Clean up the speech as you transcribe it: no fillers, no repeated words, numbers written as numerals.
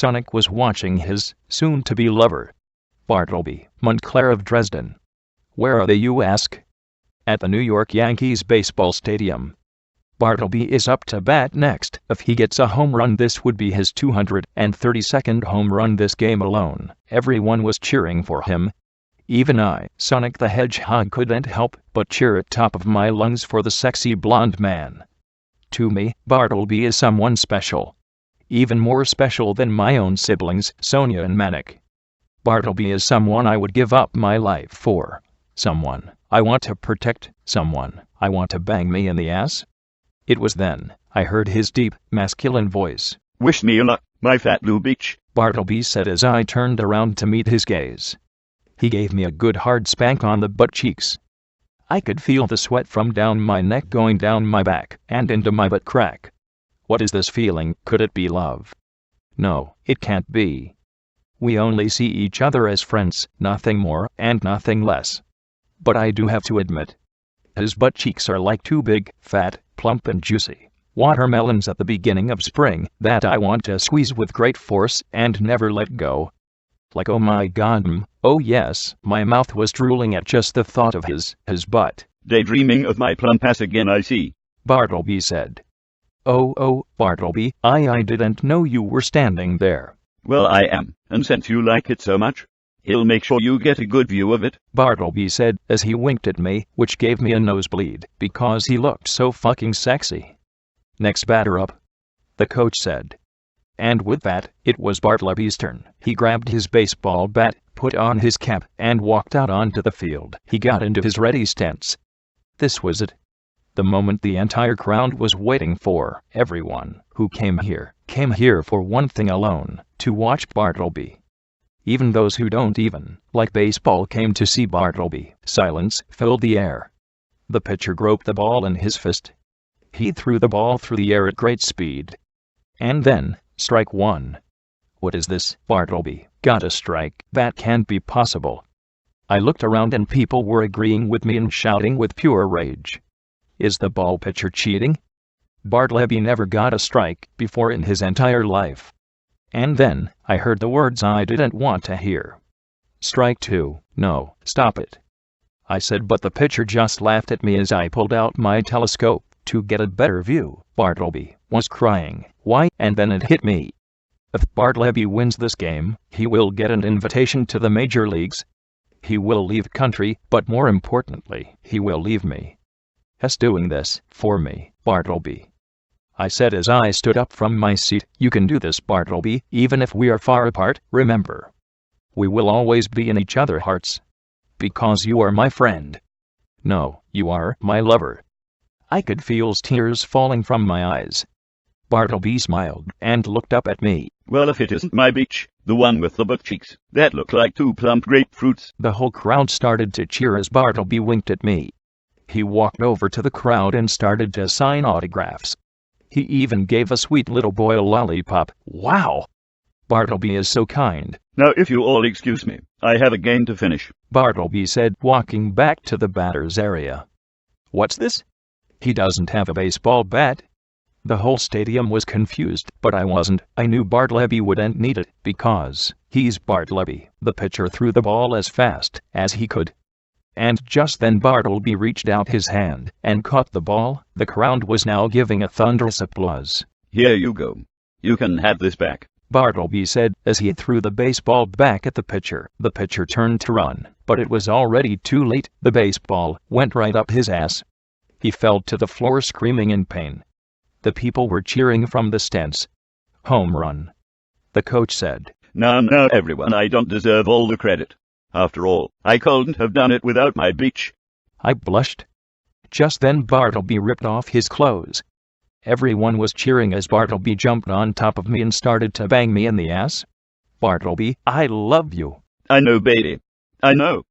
Sonic was watching his soon-to-be lover, Bartleby, Montclair of Dresden. Where are they, you ask? At the New York Yankees baseball stadium. Bartleby is up to bat next. If he gets a home run, this would be his 232nd home run this game alone. Everyone was cheering for him. Even I, Sonic the Hedgehog, couldn't help but cheer at top of my lungs for the sexy blonde man. To me, Bartleby is someone special. Even more special than my own siblings, Sonia and Manic. Bartleby is someone I would give up my life for. Someone I want to protect. Someone I want to bang me in the ass. It was then I heard his deep, masculine voice. "Wish me luck, my fat blue bitch," Bartleby said as I turned around to meet his gaze. He gave me a good hard spank on the butt cheeks. I could feel the sweat from down my neck going down my back and into my butt crack. What is this feeling? Could it be love? No, it can't be. We only see each other as friends, nothing more and nothing less. But I do have to admit, his butt cheeks are like two big, fat, plump and juicy watermelons at the beginning of spring that I want to squeeze with great force and never let go. Like, oh my god, oh yes, my mouth was drooling at just the thought of his butt. "Daydreaming of my plump ass again, I see," Bartleby said. Oh, Bartleby, I didn't know you were standing there. "Well, I am, and since you like it so much, he'll make sure you get a good view of it," Bartleby said as he winked at me, which gave me a nosebleed because he looked so fucking sexy. "Next batter up," the coach said. And with that, it was Bartleby's turn. He grabbed his baseball bat, put on his cap, and walked out onto the field. He got into his ready stance. This was it. The moment the entire crowd was waiting for. Everyone who came here for one thing alone, to watch Bartleby. Even those who don't even like baseball came to see Bartleby. Silence filled the air. The pitcher groped the ball in his fist. He threw the ball through the air at great speed. And then, strike one. What is this? Bartleby got a strike. That can't be possible. I looked around and people were agreeing with me and shouting with pure rage. Is the ball pitcher cheating? Bartleby never got a strike before in his entire life. And then, I heard the words I didn't want to hear. Strike two. No, stop it, I said, but the pitcher just laughed at me as I pulled out my telescope to get a better view. Bartleby was crying. Why? And then it hit me. If Bartleby wins this game, he will get an invitation to the major leagues. He will leave the country, but more importantly, he will leave me. He's doing this for me, Bartleby, I said as I stood up from my seat. You can do this, Bartleby, even if we are far apart. Remember, we will always be in each other's hearts. Because you are my friend. No, you are my lover. I could feel tears falling from my eyes. Bartleby smiled and looked up at me. "Well, if it isn't my bitch, the one with the butt cheeks, that look like two plump grapefruits." The whole crowd started to cheer as Bartleby winked at me. He walked over to the crowd and started to sign autographs. He even gave a sweet little boy a lollipop. Wow! Bartleby is so kind. "Now if you all excuse me, I have a game to finish," Bartleby said, walking back to the batter's area. What's this? He doesn't have a baseball bat? The whole stadium was confused, but I wasn't. I knew Bartleby wouldn't need it, because he's Bartleby. The pitcher threw the ball as fast as he could. And just then Bartleby reached out his hand and caught the ball. The crowd was now giving a thunderous applause. "Here you go. You can have this back," Bartleby said as he threw the baseball back at the pitcher. The pitcher turned to run, but it was already too late. The baseball went right up his ass. He fell to the floor screaming in pain. The people were cheering from the stands. Home run, the coach said. Now, everyone, I don't deserve all the credit. After all, I couldn't have done it without my bitch." I blushed. Just then Bartleby ripped off his clothes. Everyone was cheering as Bartleby jumped on top of me and started to bang me in the ass. Bartleby, I love you. "I know, baby. I know."